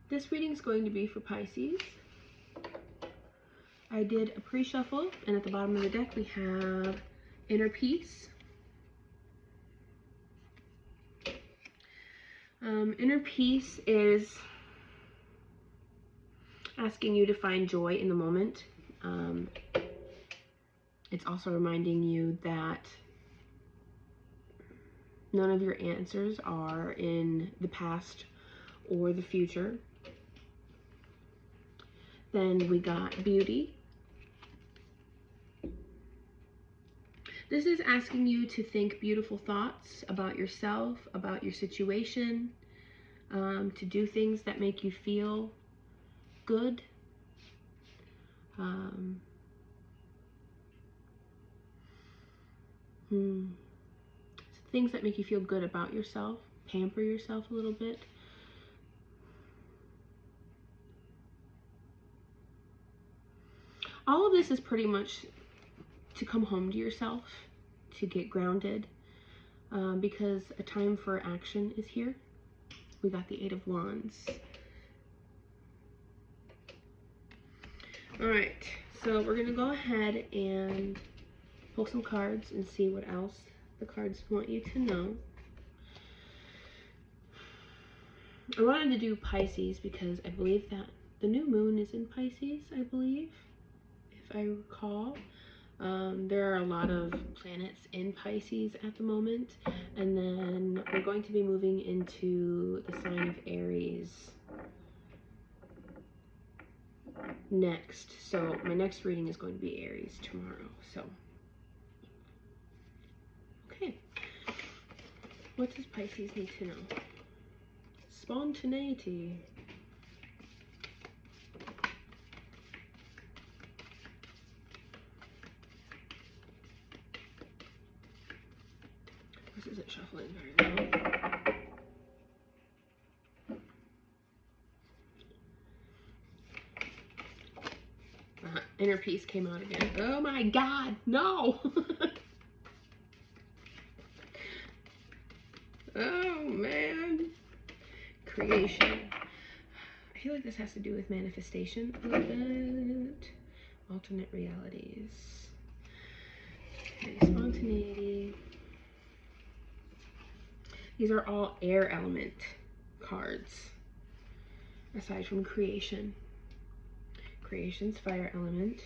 This reading is going to be for Pisces. I did a pre-shuffle, and at the bottom of the deck we have Inner Peace. Inner Peace is asking you to find joy in the moment. It's also reminding you that none of your answers are in the past or the future. Then we got Beauty. This is asking you to think beautiful thoughts about yourself, about your situation, to do things that make you feel good. Things that make you feel good about yourself. Pamper yourself a little bit. All of this is pretty much to come home to yourself, to get grounded, because a time for action is here. We got the 8 of Wands. All right, so we're gonna go ahead and pull some cards and see what else the cards want you to know. I wanted to do Pisces because I believe that the new moon is in Pisces, I believe, if I recall. There are a lot of planets in Pisces at the moment, and then we're going to be moving into the sign of Aries next. So my next reading is going to be Aries tomorrow. So, okay. What does Pisces need to know? Spontaneity. This isn't shuffling very well. Inner Peace came out again. Oh my God, no! Oh man. Creation. I feel like this has to do with manifestation a little bit. Alternate realities. Okay, spontaneity. These are all air element cards, aside from creation. Creation's fire element.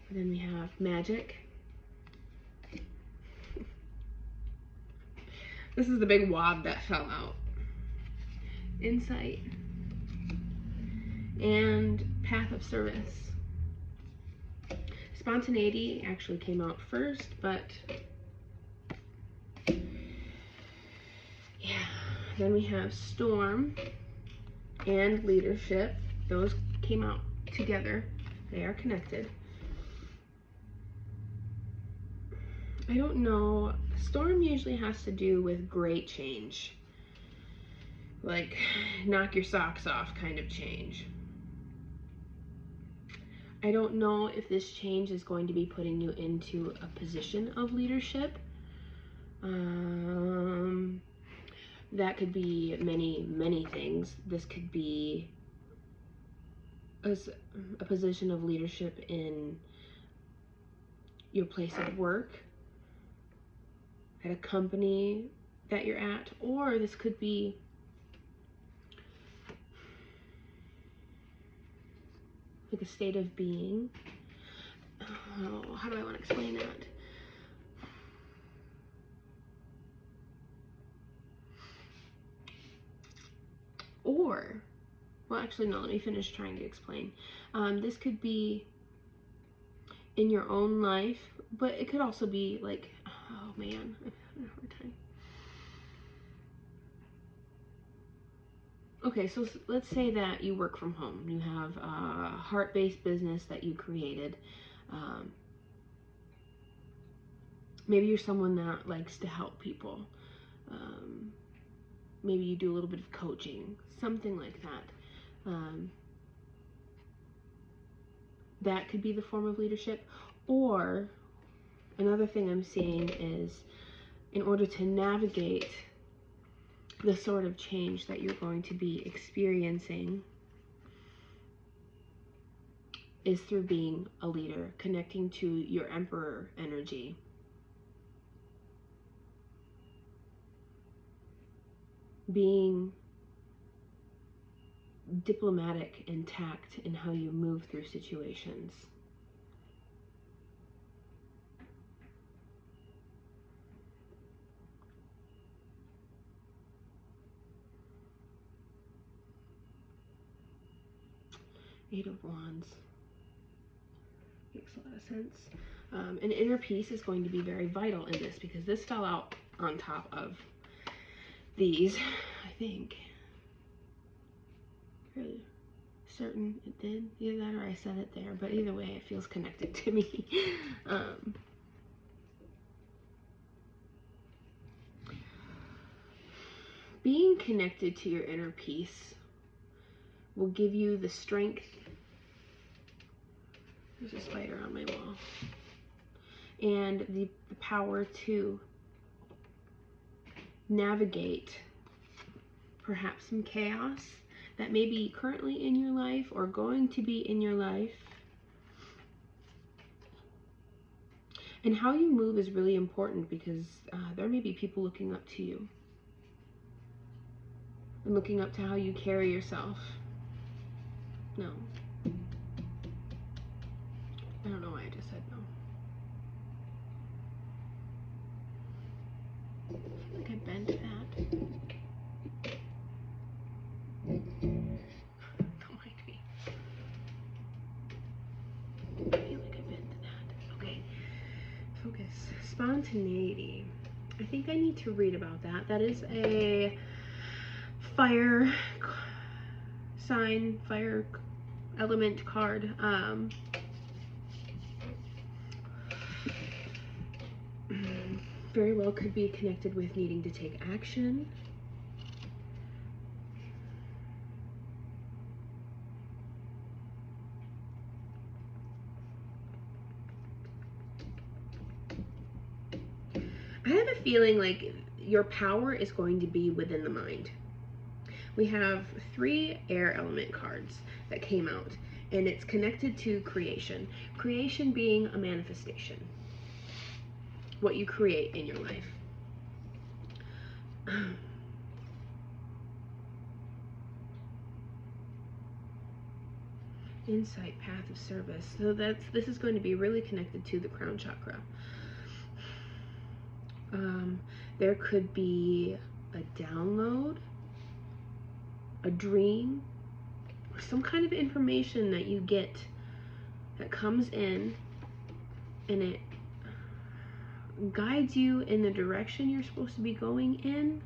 And then we have magic. This is the big wad that fell out. Insight. And path of service. Spontaneity actually came out first, but yeah. Then we have storm and leadership. Those came out together. They are connected. I don't know. Storm usually has to do with great change. Like knock your socks off kind of change. I don't know if this change is going to be putting you into a position of leadership. That could be many things. This could be a position of leadership in your place of work, at a company that you're at, or this could be like a state of being. Oh, how do I want to explain that? Or, well, actually, no, let me finish trying to explain. This could be in your own life, but it could also be like, oh man, I'm having a hard time. Okay, so let's say that you work from home. You have a heart-based business that you created. Maybe you're someone that likes to help people. Maybe you do a little bit of coaching, something like that. That could be the form of leadership. Or another thing I'm seeing is, in order to navigate the sort of change that you're going to be experiencing is through being a leader, connecting to your Emperor energy. Being diplomatic and tact in how you move through situations. Eight of Wands. Makes a lot of sense. And inner peace is going to be very vital in this, because this fell out on top of these, I think. Really certain it did. Either that or I said it there, but either way, it feels connected to me. Being connected to your inner peace will give you the strength. There's a spider on my wall. And the power to navigate perhaps some chaos that may be currently in your life or going to be in your life. And how you move is really important, because there may be people looking up to you and looking up to how you carry yourself. No. I don't know why I just said no. I feel like I bent that. Don't mind me. I feel like I bent that. Okay. Focus. Spontaneity. I think I need to read about that. That is a fire sign, fire element card. Very well could be connected with needing to take action. I have a feeling like your power is going to be within the mind. We have 3 air element cards that came out, and it's connected to creation. Creation being a manifestation. What you create in your life. Insight, path of service. So this is going to be really connected to the crown chakra. There could be a download, a dream, or some kind of information that you get that comes in, and it guides you in the direction you're supposed to be going in.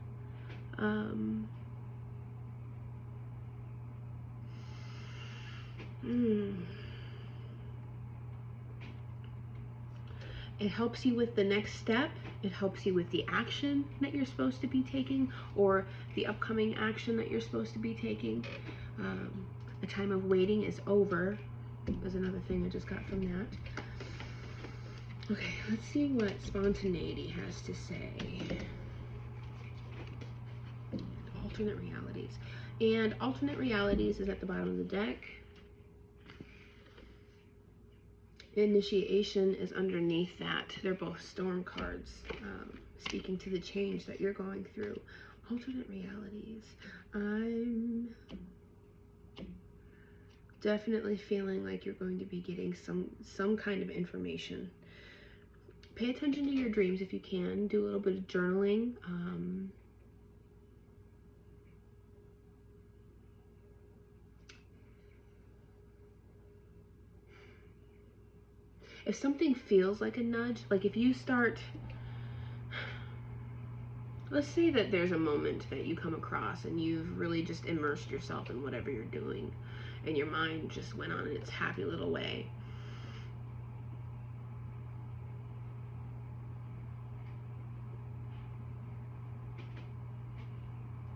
It helps you with the next step. It helps you with the action that you're supposed to be taking, or the upcoming action that you're supposed to be taking. A time of waiting is over. There's another thing I just got from that. Okay, let's see what spontaneity has to say. Alternate realities. And alternate realities is at the bottom of the deck. Initiation is underneath that. They're both storm cards, speaking to the change that you're going through. Alternate realities. I'm definitely feeling like you're going to be getting some kind of information. Pay attention to your dreams if you can. Do a little bit of journaling. If something feels like a nudge, like if you start, let's say that there's a moment that you come across and you've really just immersed yourself in whatever you're doing, and your mind just went on its happy little way.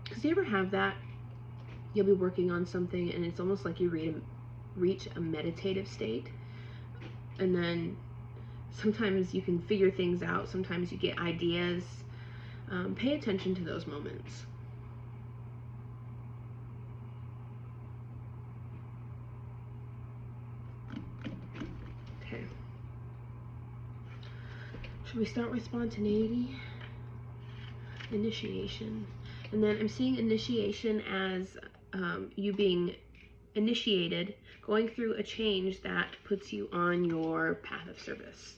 Because you ever have that? You'll be working on something and it's almost like you reach a meditative state, and then sometimes you can figure things out, sometimes you get ideas. Pay attention to those moments. We start with spontaneity, initiation. And then I'm seeing initiation as you being initiated, going through a change that puts you on your path of service.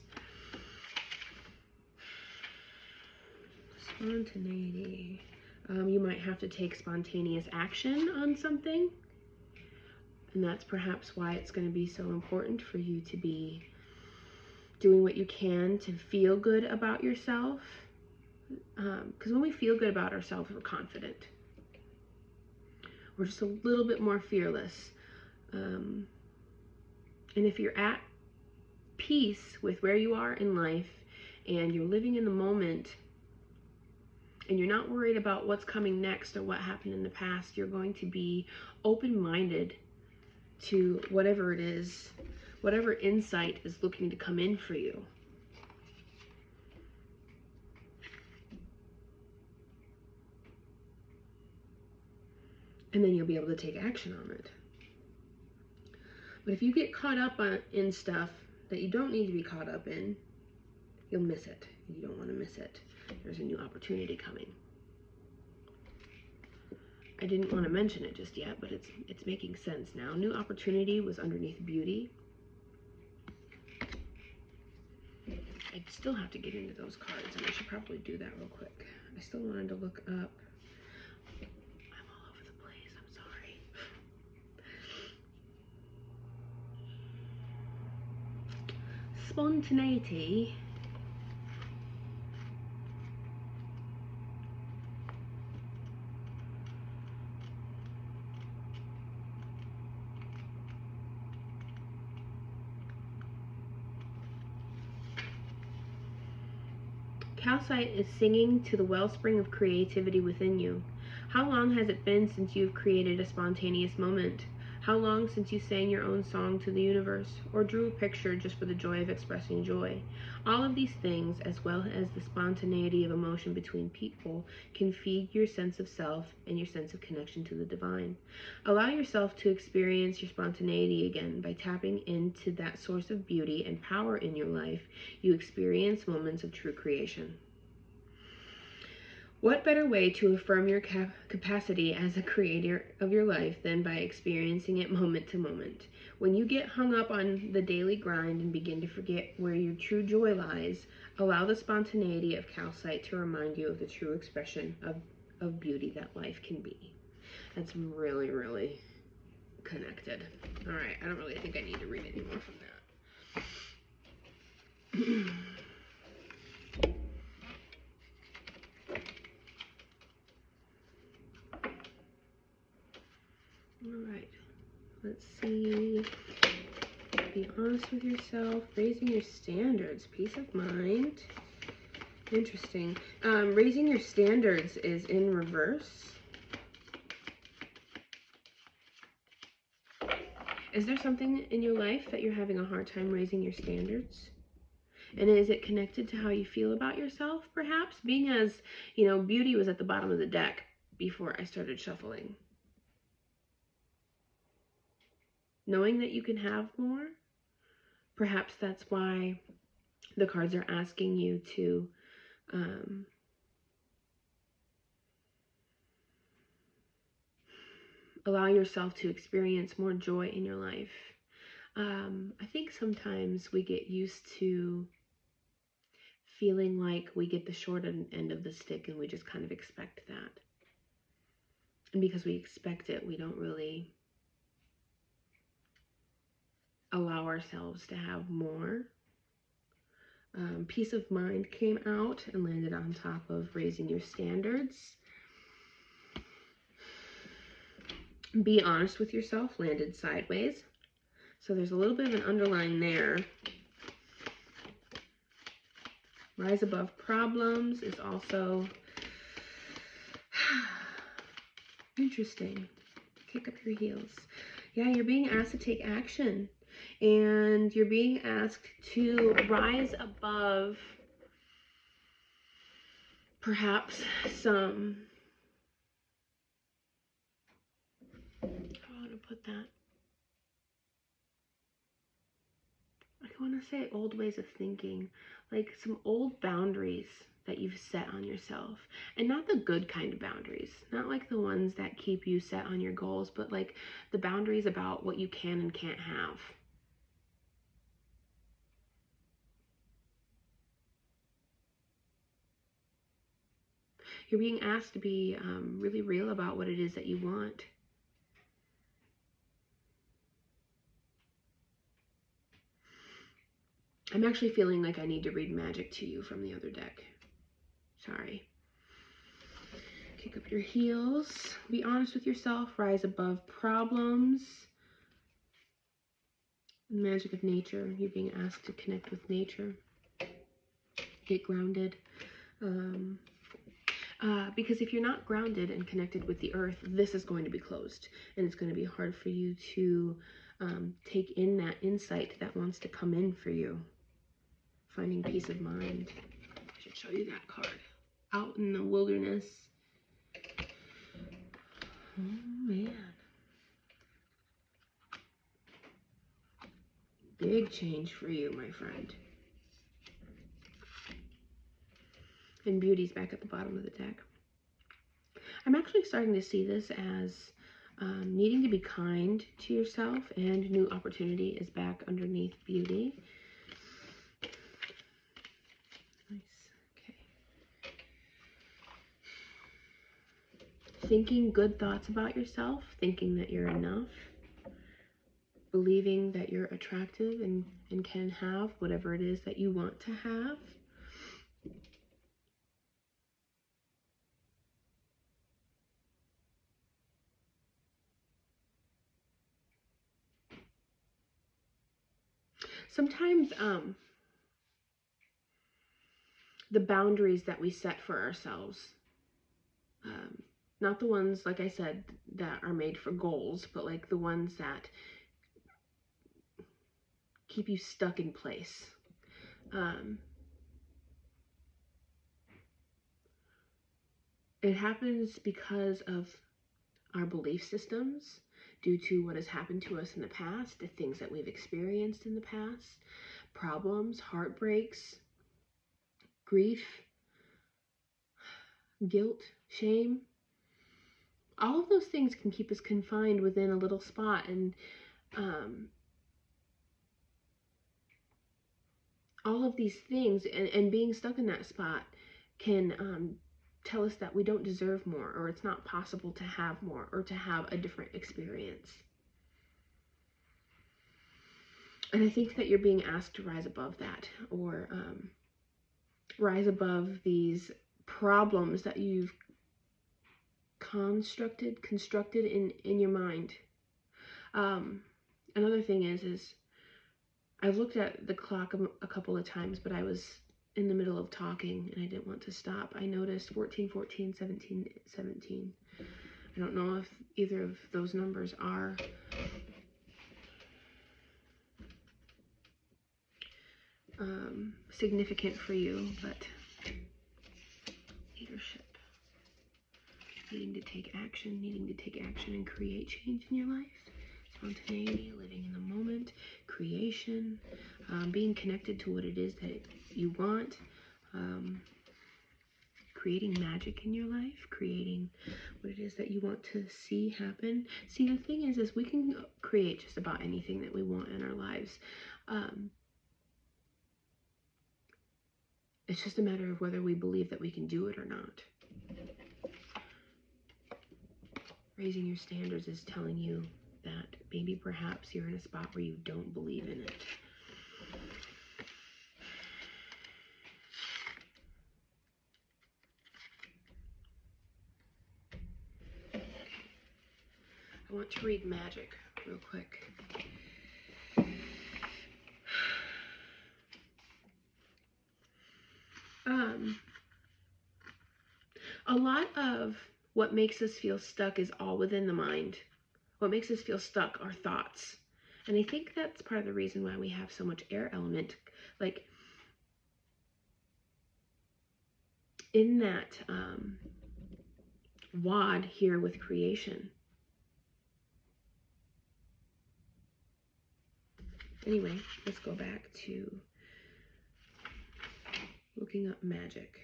Spontaneity. You might have to take spontaneous action on something. And that's perhaps why it's going to be so important for you to be doing what you can to feel good about yourself. Because when we feel good about ourselves, we're confident. We're just a little bit more fearless. And if you're at peace with where you are in life and you're living in the moment and you're not worried about what's coming next or what happened in the past, you're going to be open-minded to whatever it is, whatever insight is looking to come in for you. And then you'll be able to take action on it. But if you get caught up in stuff that you don't need to be caught up in, you'll miss it. You don't want to miss it. There's a new opportunity coming. I didn't want to mention it just yet, but it's making sense now. New opportunity was underneath beauty. I still have to get into those cards, and I should probably do that real quick. I still wanted to look up. I'm all over the place. I'm sorry. Spontaneity. Calcite is singing to the wellspring of creativity within you. How long has it been since you've created a spontaneous moment? How long since you sang your own song to the universe, or drew a picture just for the joy of expressing joy? All of these things, as well as the spontaneity of emotion between people, can feed your sense of self and your sense of connection to the divine. Allow yourself to experience your spontaneity again by tapping into that source of beauty and power in your life. You experience moments of true creation. What better way to affirm your capacity as a creator of your life than by experiencing it moment to moment? When you get hung up on the daily grind and begin to forget where your true joy lies, allow the spontaneity of calcite to remind you of the true expression of beauty that life can be. That's really, really connected. All right, I don't really think I need to read any more from that. All right, let's see. Be honest with yourself. Raising your standards. Peace of mind. Interesting. Raising your standards is in reverse. Is there something in your life that you're having a hard time raising your standards? And is it connected to how you feel about yourself, perhaps? Being as, beauty was at the bottom of the deck before I started shuffling. Knowing that you can have more, perhaps that's why the cards are asking you to allow yourself to experience more joy in your life. I think sometimes we get used to feeling like we get the short end of the stick and we just kind of expect that. And because we expect it, we don't really allow ourselves to have more. Peace of mind came out and landed on top of raising your standards. Be honest with yourself landed sideways. So there's a little bit of an underline there. Rise above problems is also interesting. Kick up your heels. Yeah, you're being asked to take action. And you're being asked to rise above perhaps some, how do I want to put that? I want to say old ways of thinking, like some old boundaries that you've set on yourself. And not the good kind of boundaries, not like the ones that keep you set on your goals, but like the boundaries about what you can and can't have. You're being asked to be really real about what it is that you want. I'm actually feeling like I need to read magic to you from the other deck. Sorry. Kick up your heels. Be honest with yourself. Rise above problems. Magic of nature. You're being asked to connect with nature. Get grounded. Because if you're not grounded and connected with the earth, this is going to be closed. And it's going to be hard for you to take in that insight that wants to come in for you. Finding peace of mind. I should show you that card. Out in the wilderness. Oh, man. Big change for you, my friend. And beauty's back at the bottom of the deck. I'm actually starting to see this as needing to be kind to yourself, and new opportunity is back underneath beauty. Nice. Okay. Thinking good thoughts about yourself, thinking that you're enough, believing that you're attractive and can have whatever it is that you want to have. Sometimes the boundaries that we set for ourselves, not the ones, like I said, that are made for goals, but like the ones that keep you stuck in place. It happens because of our belief systems, due to what has happened to us in the past, the things that we've experienced in the past, problems, heartbreaks, grief, guilt, shame. All of those things can keep us confined within a little spot, and all of these things and being stuck in that spot can tell us that we don't deserve more, or it's not possible to have more, or to have a different experience. And I think that you're being asked to rise above that, or rise above these problems that you've constructed in your mind. Another thing is I've looked at the clock a couple of times, but I was in the middle of talking and I didn't want to stop. I noticed 14, 14, 17, 17. I don't know if either of those numbers are significant for you, but leadership, needing to take action and create change in your life. Spontaneity, living in the moment, creation, being connected to what it is that you want, creating magic in your life, creating what it is that you want to see happen. See, the thing is we can create just about anything that we want in our lives. It's just a matter of whether we believe that we can do it or not. Raising your standards is telling you that maybe perhaps you're in a spot where you don't believe in it. I want to read magic real quick. A lot of what makes us feel stuck is all within the mind. What makes us feel stuck are thoughts. And I think that's part of the reason why we have so much air element. Like in that wad here with creation. Anyway, let's go back to looking up magic.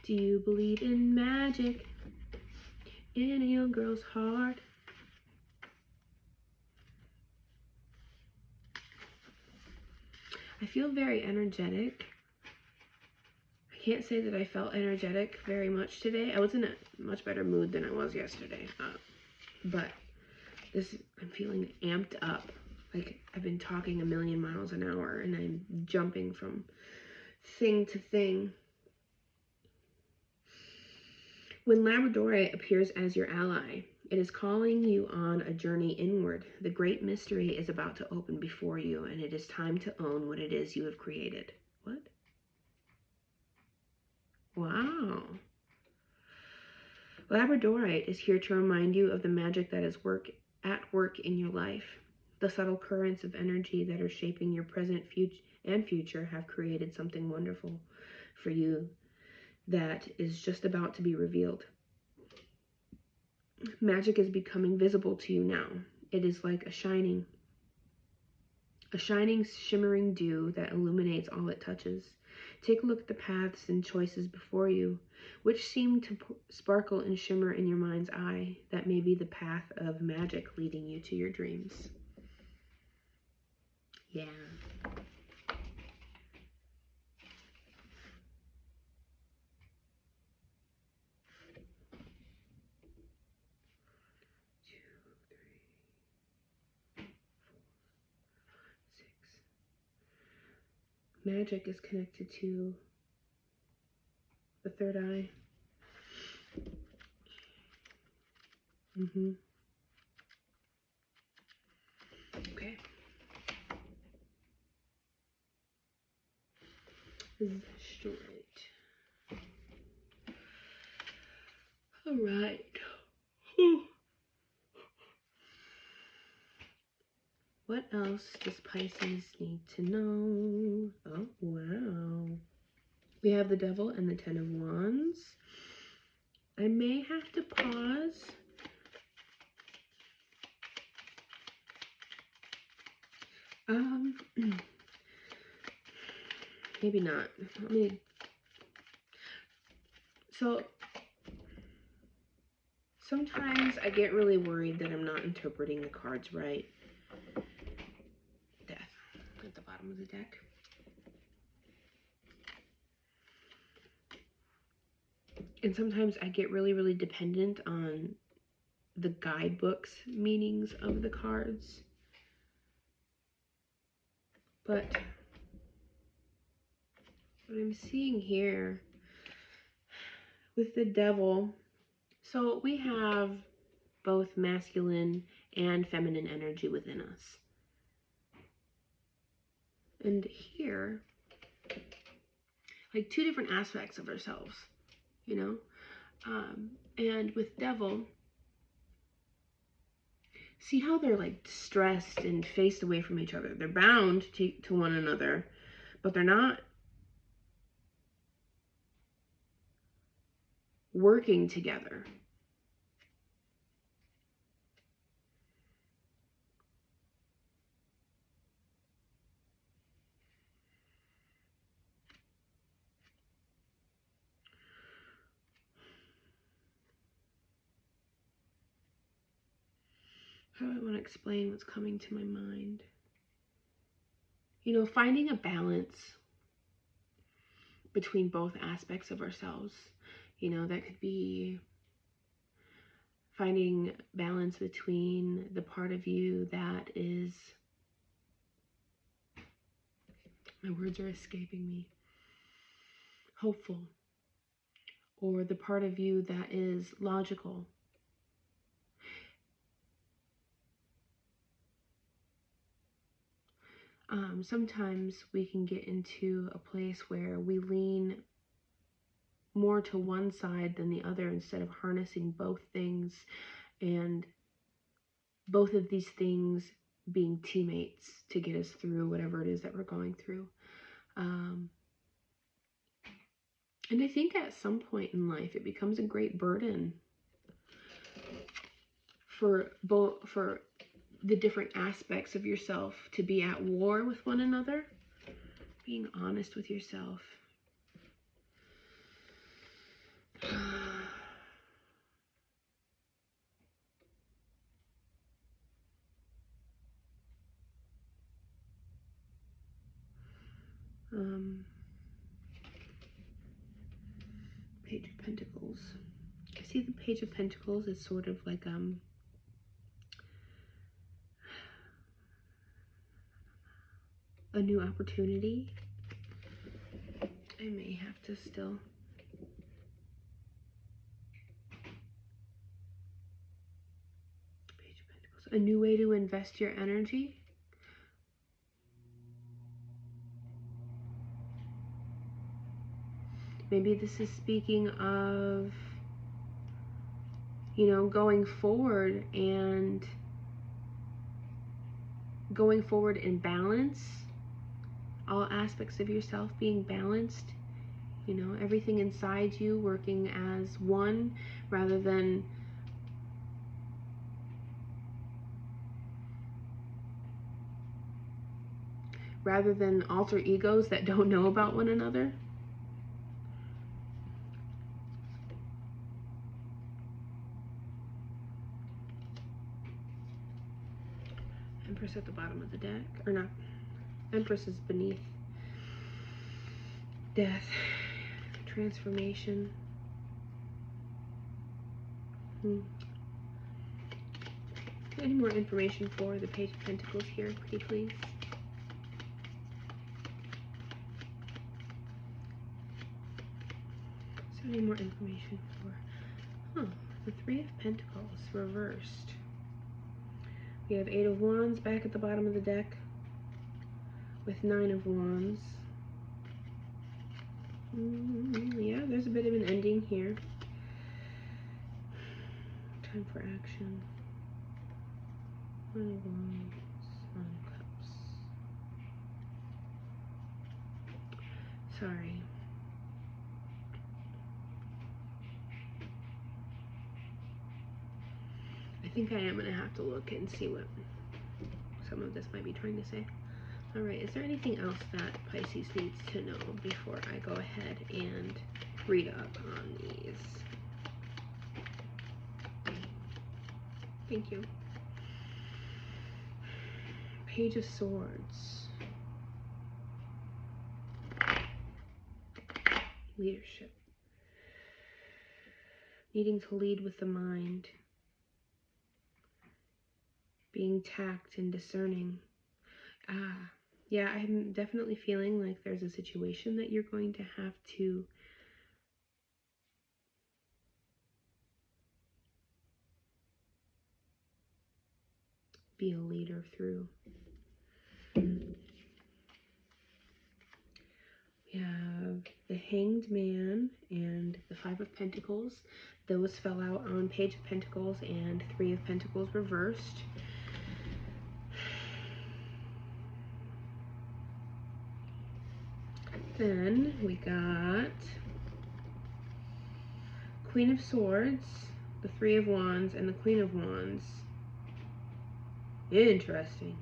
Do you believe in magic in a young girl's heart? I feel very energetic. I can't say that I felt energetic very much today. I was in a much better mood than I was yesterday. But I'm feeling amped up. Like I've been talking a million miles an hour and I'm jumping from thing to thing. When Labradorite appears as your ally, it is calling you on a journey inward. The great mystery is about to open before you, and it is time to own what it is you have created. What? Wow. Labradorite is here to remind you of the magic that is at work in your life. The subtle currents of energy that are shaping your present and future have created something wonderful for you that is just about to be revealed. Magic is becoming visible to you now. It is like a shining, shimmering dew that illuminates all it touches. Take a look at the paths and choices before you, which seem to sparkle and shimmer in your mind's eye. That may be the path of magic leading you to your dreams. Yeah. Magic is connected to the third eye. Okay. Straight. All right. What else does Pisces need to know? Oh, wow. We have the Devil and the Ten of Wands. I may have to pause. Maybe not. So sometimes I get really worried that I'm not interpreting the cards right. Death at the bottom of the deck. And sometimes I get really, really dependent on the guidebooks meanings of the cards. But what I'm seeing here with the Devil, so we have both masculine and feminine energy within us. And here, like two different aspects of ourselves, you know? And with Devil, see how they're like stressed and faced away from each other. They're bound to one another, but they're not working together. How do I want to explain what's coming to my mind? You know, finding a balance between both aspects of ourselves. You know, that could be finding balance between the part of you that is, my words are escaping me, hopeful, or the part of you that is logical. Sometimes we can get into a place where we lean more to one side than the other instead of harnessing both things, and both of these things being teammates to get us through whatever it is that we're going through. And I think at some point in life it becomes a great burden for the different aspects of yourself to be at war with one another. Being honest with yourself. Page of Pentacles. I see the Page of Pentacles as sort of like a new opportunity. I may have to still Page of Pentacles. A new way to invest your energy. Maybe this is speaking of, you know, going forward in balance. All aspects of yourself being balanced. You know, everything inside you working as one rather than alter egos that don't know about one another. Empress at the bottom of the deck, or not. Empress is beneath. Death, transformation. Any more information for the Page of Pentacles here, pretty please? So any more information for the Three of Pentacles reversed. We have Eight of Wands back at the bottom of the deck with Nine of Wands. Yeah, there's a bit of an ending here. Time for action. One of Wands, One of Cups. Sorry. I think I am going to have to look and see what some of this might be trying to say. Alright, is there anything else that Pisces needs to know before I go ahead and read up on these? Thank you. Page of Swords. Leadership. Needing to lead with the mind. Being tact and discerning. Yeah, I'm definitely feeling like there's a situation that you're going to have to be a leader through. We have the Hanged Man and the Five of Pentacles. Those fell out on Page of Pentacles and Three of Pentacles reversed. Then we got Queen of Swords, the Three of Wands, and the Queen of Wands. Interesting.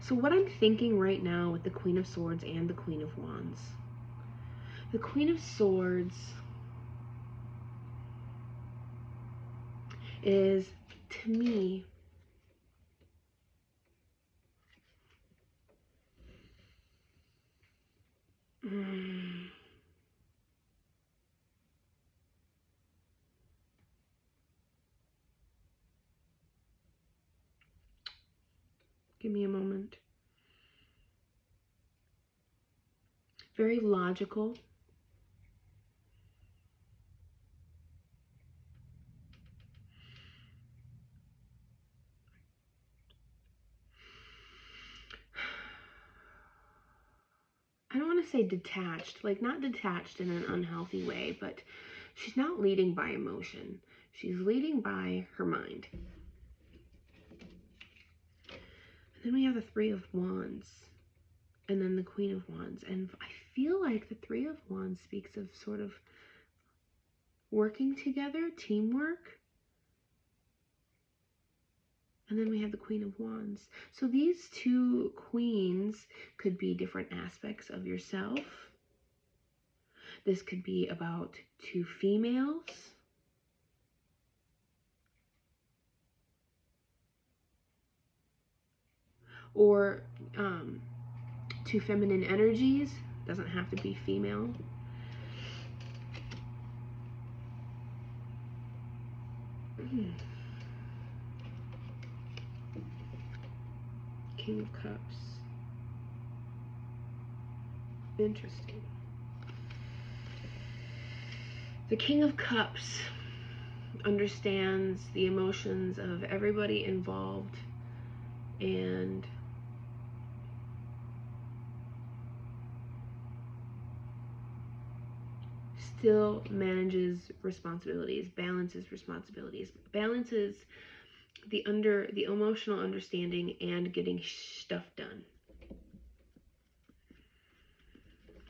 So what I'm thinking right now with the Queen of Swords and the Queen of Wands, the Queen of Swords is, to me, give me a moment. Very logical. I don't want to say detached, like not detached in an unhealthy way, but she's not leading by emotion. She's leading by her mind. And then we have the Three of Wands and then the Queen of Wands. And I feel like the Three of Wands speaks of sort of working together, teamwork. And then we have the Queen of Wands. So these two queens could be different aspects of yourself. This could be about two females. Or two feminine energies. Doesn't have to be female. King of Cups. Interesting. The King of Cups understands the emotions of everybody involved and still manages responsibilities, balances responsibilities, balances the emotional understanding and getting stuff done.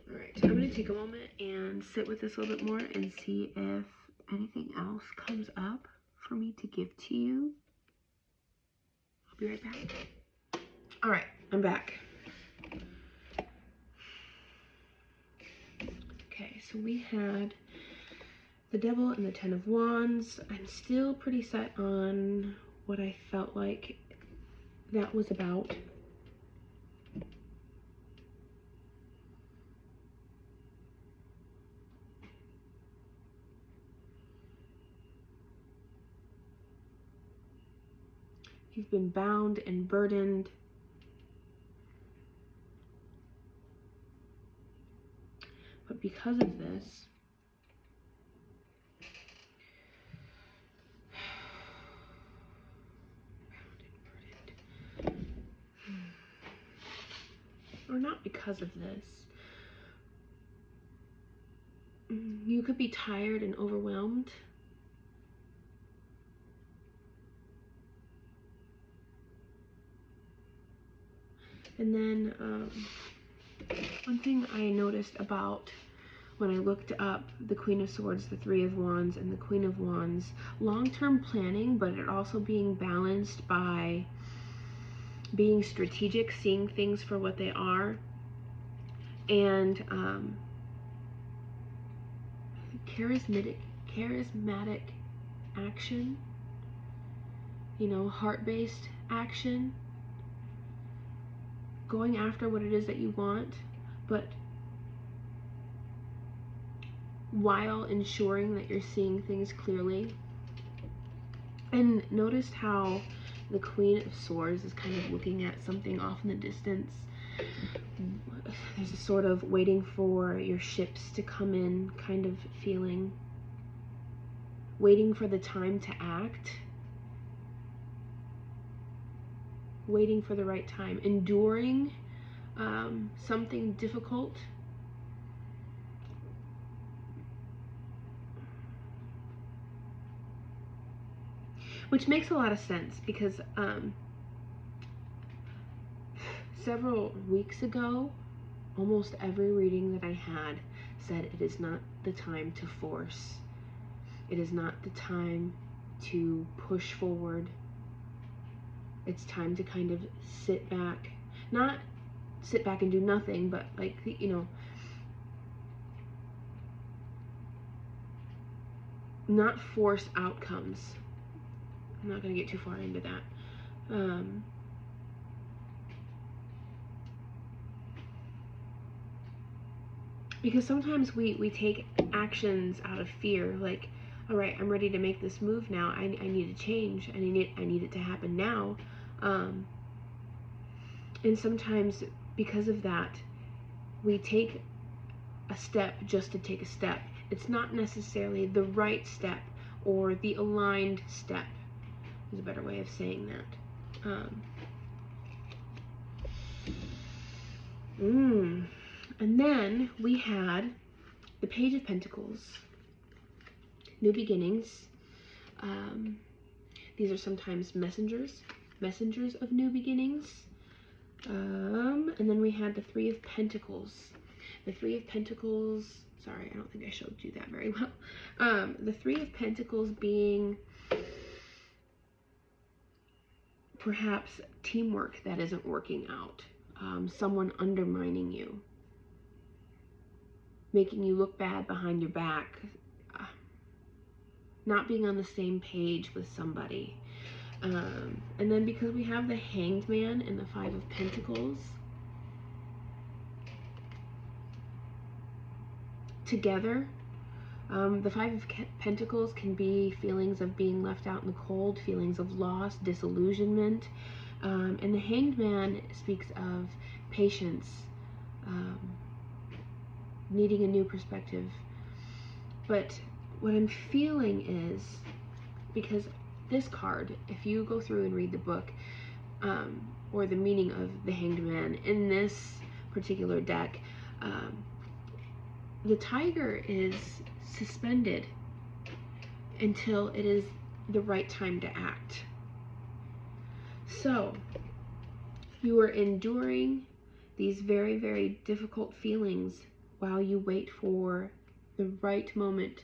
All right, I'm going to take a moment and sit with this a little bit more and see if anything else comes up for me to give to you. I'll be right back. All right, I'm back. Okay, so we had the Devil and the Ten of Wands. I'm still pretty set on what I felt like that was about. He's been bound and burdened. But because of this, or not because of this, you could be tired and overwhelmed. And then one thing I noticed about when I looked up the Queen of Swords, the Three of Wands, and the Queen of Wands, long-term planning, but it also being balanced by being strategic, seeing things for what they are, and charismatic action, you know, heart-based action, going after what it is that you want, but while ensuring that you're seeing things clearly. And notice how the Queen of Swords is kind of looking at something off in the distance. There's a sort of waiting for your ships to come in kind of feeling. Waiting for the time to act. Waiting for the right time. Enduring something difficult. Which makes a lot of sense because several weeks ago, almost every reading that I had said it is not the time to force. It is not the time to push forward. It's time to kind of sit back. Not sit back and do nothing, but like, you know, not force outcomes. I'm not going to get too far into that. Because sometimes we take actions out of fear, like, all right, I'm ready to make this move now. I need to change. I need it to happen now. And sometimes because of that, we take a step just to take a step. It's not necessarily the right step or the aligned step, is a better way of saying that. And then we had the Page of Pentacles, new beginnings. These are sometimes messengers of new beginnings. And then we had the Three of Pentacles. The Three of Pentacles, sorry, I don't think I showed you that very well. The Three of Pentacles being perhaps teamwork that isn't working out. Someone undermining you, making you look bad behind your back, not being on the same page with somebody. And then because we have the Hanged Man and the Five of Pentacles together, the Five of Pentacles can be feelings of being left out in the cold, feelings of loss, disillusionment. And the Hanged Man speaks of patience, needing a new perspective. But what I'm feeling is, because this card, if you go through and read the book, or the meaning of the Hanged Man in this particular deck, the tiger is suspended until it is the right time to act. So you are enduring these very, very difficult feelings while you wait for the right moment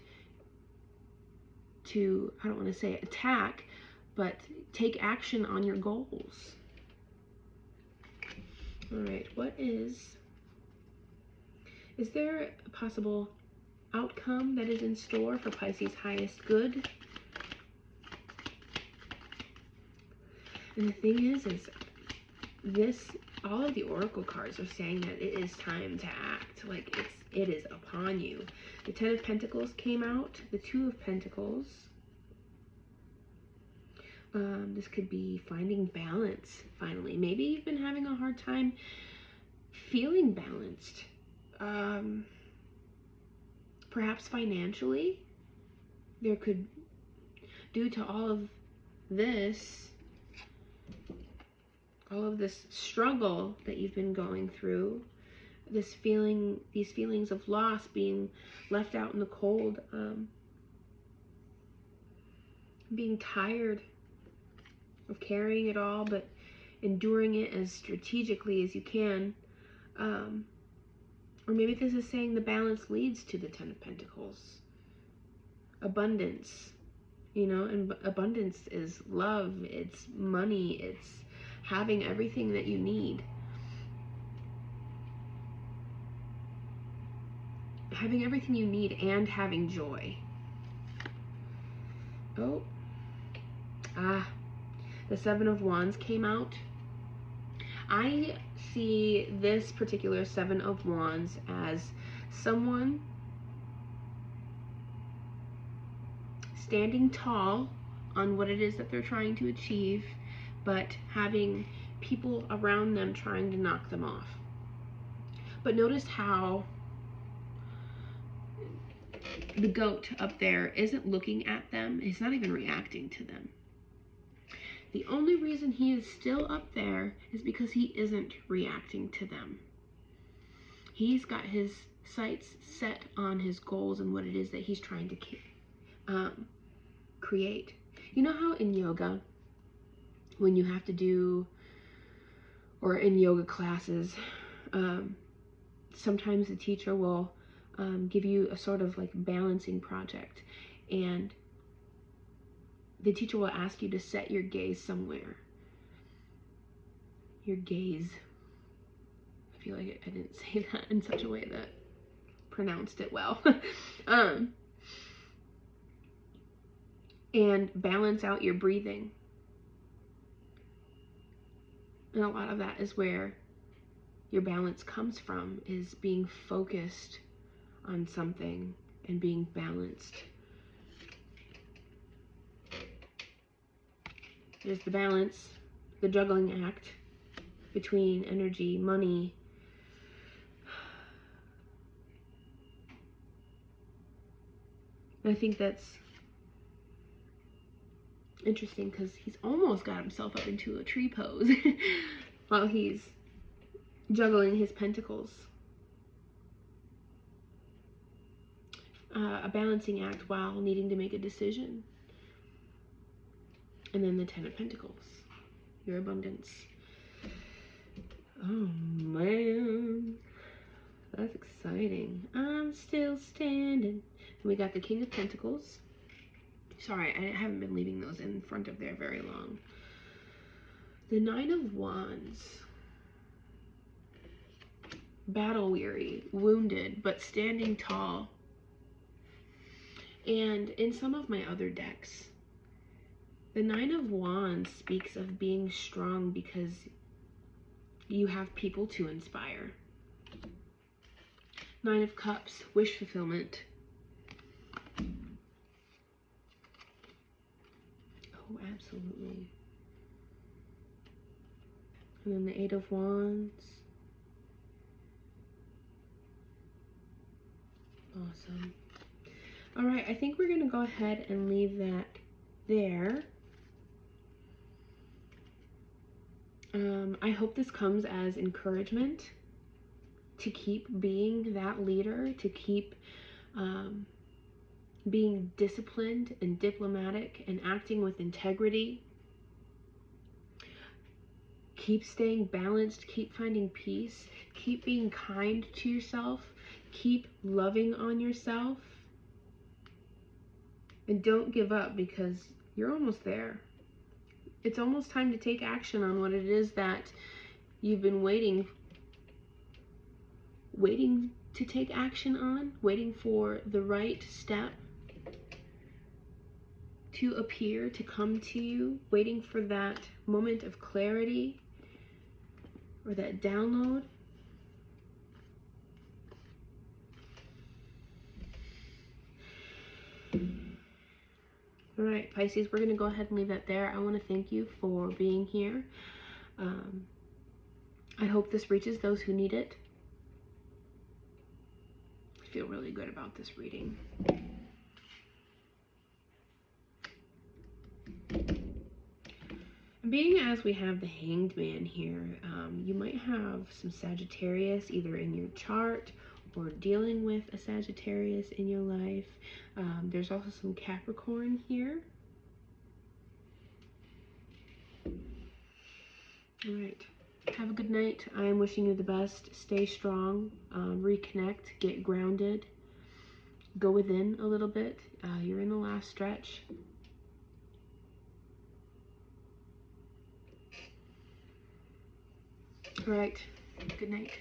to, I don't want to say attack, but take action on your goals. All right, is there a possible outcome that is in store for Pisces' highest good? And the thing is this, all of the oracle cards are saying that it is time to act, like it is upon you. The Ten of Pentacles came out, the Two of Pentacles. This could be finding balance, finally. Maybe you've been having a hard time feeling balanced. Perhaps financially, there could, due to all of this struggle that you've been going through, these feelings of loss, being left out in the cold, being tired of carrying it all, but enduring it as strategically as you can. Or maybe this is saying the balance leads to the Ten of Pentacles. Abundance, you know, and abundance is love, it's money, it's having everything that you need. Having everything you need and having joy. Oh. The Seven of Wands came out. I see this particular Seven of Wands as someone standing tall on what it is that they're trying to achieve, but having people around them trying to knock them off. But notice how the goat up there isn't looking at them. He's not even reacting to them. The only reason he is still up there is because he isn't reacting to them. He's got his sights set on his goals and what it is that he's trying to create. You know how in yoga, when you have to do, or in yoga classes, sometimes the teacher will give you a sort of like balancing project, and the teacher will ask you to set your gaze somewhere. Your gaze. I feel like I didn't say that in such a way that pronounced it well. And balance out your breathing. And a lot of that is where your balance comes from, is being focused on something and being balanced. There's the balance, the juggling act between energy, money, and I think that's interesting because he's almost got himself up into a tree pose while he's juggling his pentacles. a balancing act while needing to make a decision. And then the Ten of Pentacles, your abundance. Oh man, that's exciting. I'm still standing. And we got the King of Pentacles. Sorry, I haven't been leaving those in front of there very long. The Nine of Wands. Battle weary, wounded, but standing tall. And in some of my other decks, the Nine of Wands speaks of being strong because you have people to inspire. Nine of Cups, wish fulfillment. Oh, absolutely. And then the Eight of Wands. Awesome. All right, I think we're going to go ahead and leave that there. I hope this comes as encouragement to keep being that leader, to keep being disciplined and diplomatic and acting with integrity. Keep staying balanced, keep finding peace, keep being kind to yourself, keep loving on yourself, and don't give up because you're almost there. It's almost time to take action on what it is that you've been waiting to take action on, waiting for the right step to appear, to come to you, waiting for that moment of clarity or that download. All right, Pisces, we're going to go ahead and leave that there. I want to thank you for being here. I hope this reaches those who need it. I feel really good about this reading. Being as we have the Hanged Man here, you might have some Sagittarius either in your chart or dealing with a Sagittarius in your life. There's also some Capricorn here. All right. Have a good night. I am wishing you the best. Stay strong. Reconnect. Get grounded. Go within a little bit. You're in the last stretch. All right. Good night.